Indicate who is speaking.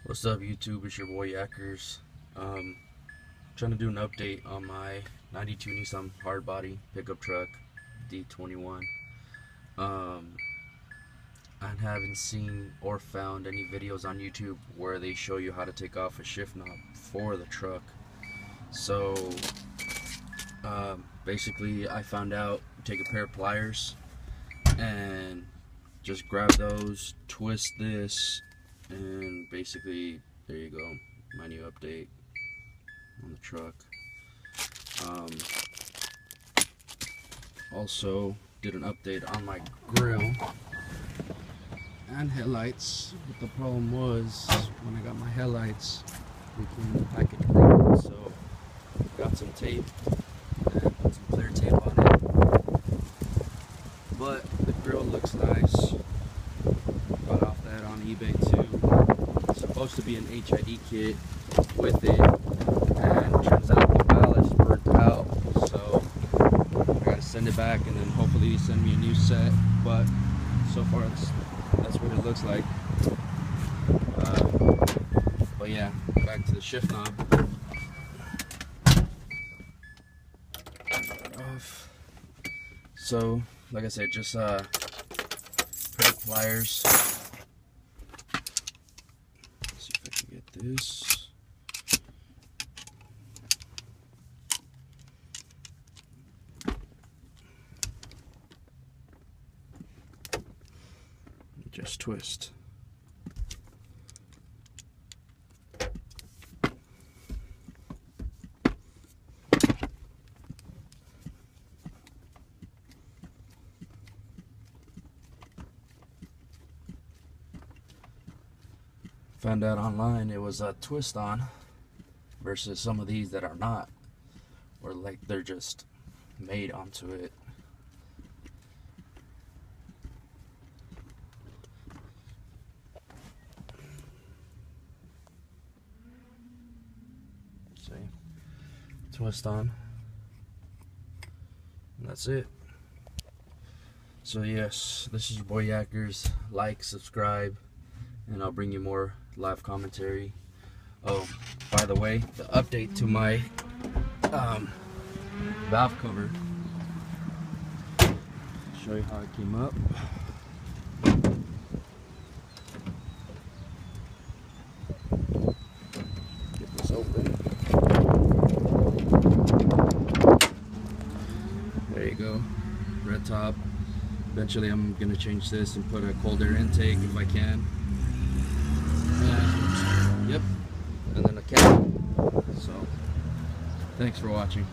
Speaker 1: What's up, YouTube? It's your boy Yackers. Trying to do an update on my 92 Nissan hardbody pickup truck D21. I haven't seen or found any videos on YouTube where they show you how to take off a shift knob for the truck. So basically I found out, take a pair of pliers and just grab those, twist this, and basically there you go, my new update on the truck. Also did an update on my grill and headlights, but the problem was when I got my headlights, we cleaned the package broken, so got some tape and put some clear tape on it. But the grill looks nice. Got off that on eBay too. It's supposed to be an HID kit with it, and turns out the ballast burnt out, so I gotta send it back and then hopefully send me a new set. But so far that's what it looks like. But yeah, back to the shift knob. So like I said, just pair of pliers. Let's see if I can get this. Just twist. Found out online it was a twist on versus some of these that are not, or like they're just made onto it. See, twist on, and that's it. So yes, this is your boy Yackers. Like, subscribe, and I'll bring you more live commentary. Oh, by the way, the update to my valve cover. Show you how it came up. Get this open. There you go, red top. Eventually I'm gonna change this and put a cold air intake if I can. And, yep, and then a cap. So thanks for watching.